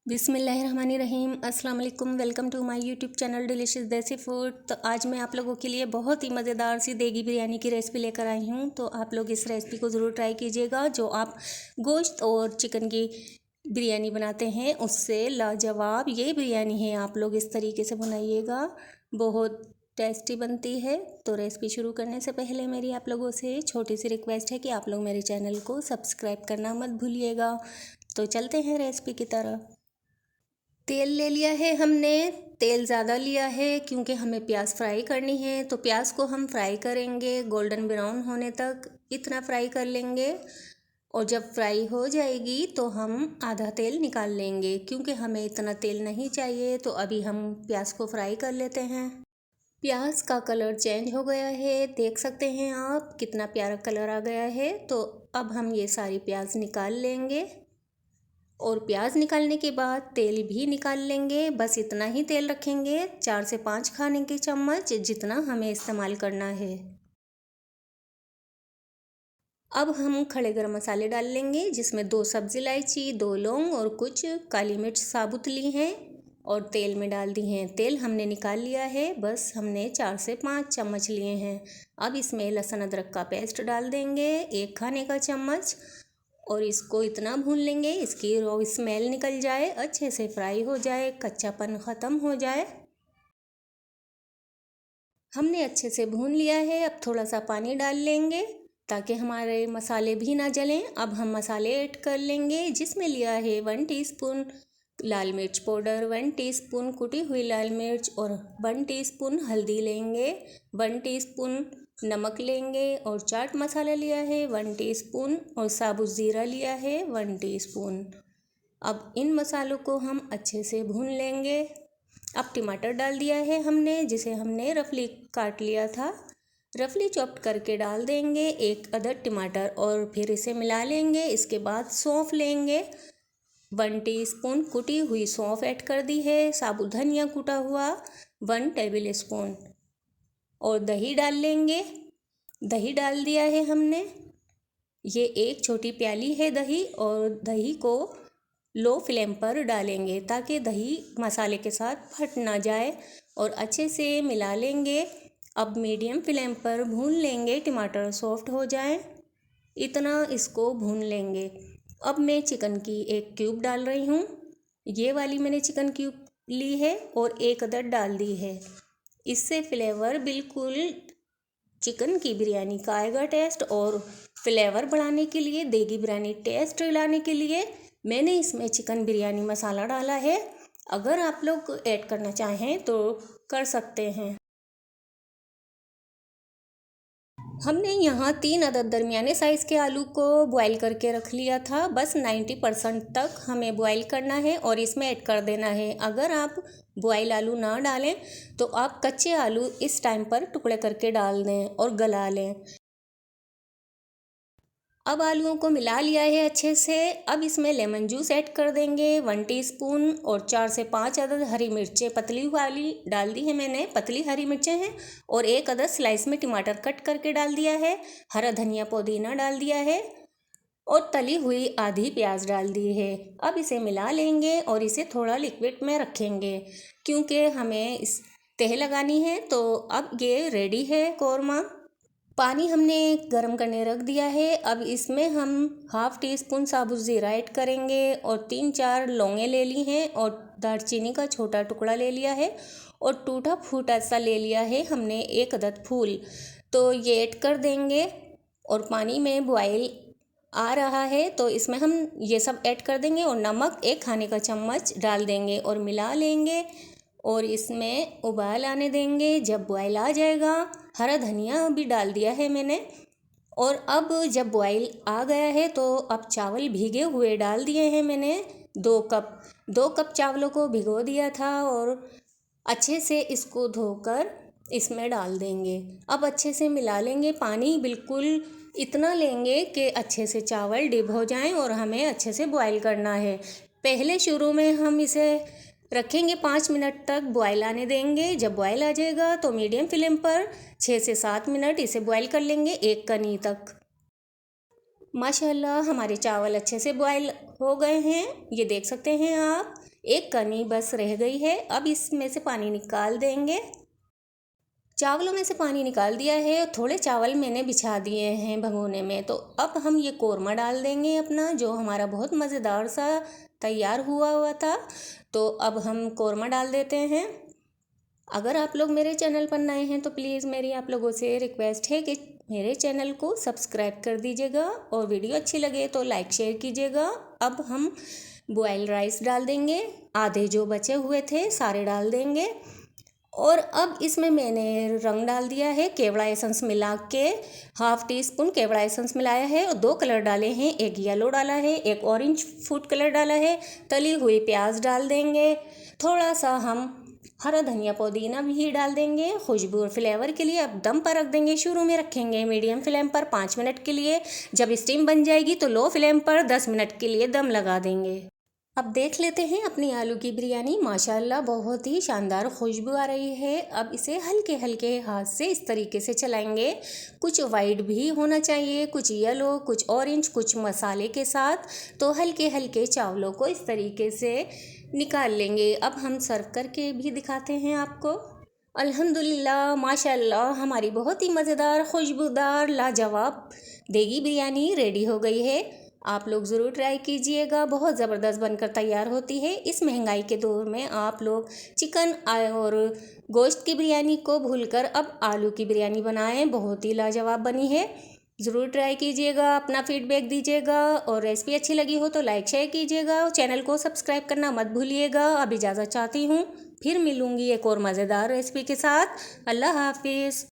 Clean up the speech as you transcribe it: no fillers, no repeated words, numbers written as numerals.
बिस्मिल्लाहिर्रहमानिर्रहीम। अस्सलाम वालेकुम। Welcome to my YouTube channel delicious desi food. तो आज मैं आप लोगों के लिए बहुत ही मज़ेदार सी देगी बिरयानी की रेसिपी लेकर आई हूँ। तो आप लोग इस रेसिपी को ज़रूर ट्राई कीजिएगा। जो आप गोश्त और चिकन की बिरयानी बनाते हैं उससे लाजवाब ये बिरयानी है। आप लोग इस तरीके से बनाइएगा, बहुत टेस्टी बनती है। तो रेसिपी शुरू करने से पहले मेरी आप लोगों से छोटी सी रिक्वेस्ट है कि आप लोग मेरे चैनल को सब्सक्राइब करना मत भूलिएगा। तो चलते हैं रेसिपी की तरफ। तेल ले लिया है हमने। तेल ज़्यादा लिया है क्योंकि हमें प्याज फ्राई करनी है। तो प्याज को हम फ्राई करेंगे गोल्डन ब्राउन होने तक, इतना फ्राई कर लेंगे। और जब फ्राई हो जाएगी तो हम आधा तेल निकाल लेंगे क्योंकि हमें इतना तेल नहीं चाहिए। तो अभी हम प्याज को फ्राई कर लेते हैं। प्याज का कलर चेंज हो गया है, देख सकते हैं आप कितना प्यारा कलर आ गया है। तो अब हम ये सारी प्याज निकाल लेंगे और प्याज निकालने के बाद तेल भी निकाल लेंगे। बस इतना ही तेल रखेंगे, 4 से 5 खाने के चम्मच जितना हमें इस्तेमाल करना है। अब हम खड़े गरम मसाले डाल लेंगे जिसमें 2 सब्ज़ी इलायची, 2 लौंग और कुछ काली मिर्च साबुत ली हैं और तेल में डाल दी हैं। तेल हमने निकाल लिया है, बस हमने 4 से 5 चम्मच लिए हैं। अब इसमें लहसुन अदरक का पेस्ट डाल देंगे, 1 खाने का चम्मच। और इसको इतना भून लेंगे इसकी रॉ स्मेल निकल जाए, अच्छे से फ्राई हो जाए, कच्चापन ख़त्म हो जाए। हमने अच्छे से भून लिया है। अब थोड़ा सा पानी डाल लेंगे ताकि हमारे मसाले भी ना जलें। अब हम मसाले ऐड कर लेंगे जिसमें लिया है 1 टीस्पून लाल मिर्च पाउडर, 1 टीस्पून कुटी हुई लाल मिर्च और 1 टीस्पून हल्दी लेंगे, 1 टीस्पून नमक लेंगे और चाट मसाला लिया है 1 टीस्पून और साबुत ज़ीरा लिया है 1 टीस्पून। अब इन मसालों को हम अच्छे से भून लेंगे। अब टमाटर डाल दिया है हमने, जिसे हमने रफली काट लिया था, रफली चॉप्ड करके डाल देंगे 1 अदद टमाटर और फिर इसे मिला लेंगे। इसके बाद सौंफ लेंगे, 1 टीस्पून कुटी हुई सौंफ ऐड कर दी है, साबुत धनिया कूटा हुआ 1 टेबल स्पून और दही डाल लेंगे। दही डाल दिया है हमने, ये 1 छोटी प्याली है दही। और दही को लो फ्लेम पर डालेंगे ताकि दही मसाले के साथ फट ना जाए और अच्छे से मिला लेंगे। अब मीडियम फ्लेम पर भून लेंगे, टमाटर सॉफ्ट हो जाए, इतना इसको भून लेंगे। अब मैं चिकन की 1 क्यूब डाल रही हूँ, ये वाली मैंने चिकन क्यूब ली है और 1 अदद डाल दी है। इससे फ्लेवर बिल्कुल चिकन की बिरयानी का आएगा टेस्ट। और फ्लेवर बढ़ाने के लिए, देगी बिरयानी टेस्ट लाने के लिए मैंने इसमें चिकन बिरयानी मसाला डाला है। अगर आप लोग ऐड करना चाहें तो कर सकते हैं। हमने यहाँ 3 अदद दरमियाने साइज़ के आलू को बॉईल करके रख लिया था। बस 90% तक हमें बॉईल करना है और इसमें ऐड कर देना है। अगर आप बॉईल आलू ना डालें तो आप कच्चे आलू इस टाइम पर टुकड़े करके डाल दें और गला लें। अब आलूओं को मिला लिया है अच्छे से। अब इसमें लेमन जूस ऐड कर देंगे 1 टीस्पून और 4 से 5 अदद हरी मिर्चें पतली वाली डाल दी है मैंने, पतली हरी मिर्चें हैं। और 1 अदद स्लाइस में टमाटर कट करके डाल दिया है, हरा धनिया पुदीना डाल दिया है और तली हुई आधी प्याज डाल दी है। अब इसे मिला लेंगे और इसे थोड़ा लिक्विड में रखेंगे क्योंकि हमें इस तह लगानी है। तो अब ये रेडी है कौरमा। पानी हमने गरम करने रख दिया है। अब इसमें हम ½ टीस्पून साबुत ज़ीरा ऐड करेंगे और 3-4 लौंगे ले ली हैं और दालचीनी का छोटा टुकड़ा ले लिया है और टूटा फूटा सा ले लिया है हमने 1 अदद फूल। तो ये ऐड कर देंगे और पानी में बॉयल आ रहा है तो इसमें हम ये सब ऐड कर देंगे और नमक 1 खाने का चम्मच डाल देंगे और मिला लेंगे और इसमें उबाल आने देंगे। जब बॉयल आ जाएगा, हरा धनिया भी डाल दिया है मैंने। और अब जब बॉयल आ गया है तो अब चावल भीगे हुए डाल दिए हैं मैंने, 2 कप चावलों को भिगो दिया था और अच्छे से इसको धोकर इसमें डाल देंगे। अब अच्छे से मिला लेंगे, पानी बिल्कुल इतना लेंगे कि अच्छे से चावल डिप हो जाएं और हमें अच्छे से बॉयल करना है। पहले शुरू में हम इसे रखेंगे 5 मिनट तक बॉयल आने देंगे। जब बॉयल आ जाएगा तो मीडियम फ्लेम पर 6 से 7 मिनट इसे बॉयल कर लेंगे, 1 कनी तक। माशाल्लाह हमारे चावल अच्छे से बॉयल हो गए हैं, ये देख सकते हैं आप। एक कनी बस रह गई है। अब इसमें से पानी निकाल देंगे। चावलों में से पानी निकाल दिया है और थोड़े चावल मैंने बिछा दिए हैं भगोने में। तो अब हम ये कोरमा डाल देंगे अपना, जो हमारा बहुत मज़ेदार सा तैयार हुआ था। तो अब हम कोरमा डाल देते हैं। अगर आप लोग मेरे चैनल पर नए हैं तो प्लीज़ मेरी आप लोगों से रिक्वेस्ट है कि मेरे चैनल को सब्सक्राइब कर दीजिएगा और वीडियो अच्छी लगे तो लाइक शेयर कीजिएगा। अब हम बॉयल राइस डाल देंगे, आधे जो बचे हुए थे सारे डाल देंगे। और अब इसमें मैंने रंग डाल दिया है, केवड़ा एसेंस मिला के 1/2 टीस्पून केवड़ा एसेंस मिलाया है और 2 कलर डाले हैं, एक येलो डाला है, एक ऑरेंज फूड कलर डाला है। तली हुई प्याज डाल देंगे, थोड़ा सा हम हरा धनिया पुदीना भी डाल देंगे खुशबू और फ्लेवर के लिए। अब दम पर रख देंगे, शुरू में रखेंगे मीडियम फ्लेम पर 5 मिनट के लिए। जब स्टीम बन जाएगी तो लो फ्लेम पर 10 मिनट के लिए दम लगा देंगे। अब देख लेते हैं अपनी आलू की बिरयानी। माशाल्लाह बहुत ही शानदार खुशबू आ रही है। अब इसे हल्के हल्के हाथ से इस तरीके से चलाएंगे। कुछ वाइट भी होना चाहिए, कुछ येलो, कुछ ऑरेंज, कुछ मसाले के साथ। तो हल्के हल्के चावलों को इस तरीके से निकाल लेंगे। अब हम सर्व करके भी दिखाते हैं आपको। अल्हम्दुलिल्लाह माशाल्लाह हमारी बहुत ही मज़ेदार खुशबूदार लाजवाब देगी बिरयानी रेडी हो गई है। आप लोग ज़रूर ट्राई कीजिएगा, बहुत ज़बरदस्त बनकर तैयार होती है। इस महंगाई के दौर में आप लोग चिकन और गोश्त की बिरयानी को भूलकर अब आलू की बिरयानी बनाएं, बहुत ही लाजवाब बनी है। ज़रूर ट्राई कीजिएगा, अपना फीडबैक दीजिएगा और रेसिपी अच्छी लगी हो तो लाइक शेयर कीजिएगा और चैनल को सब्सक्राइब करना मत भूलिएगा। अब इजाज़त चाहती हूँ, फिर मिलूँगी एक और मज़ेदार रेसिपी के साथ। अल्लाह हाफिज़।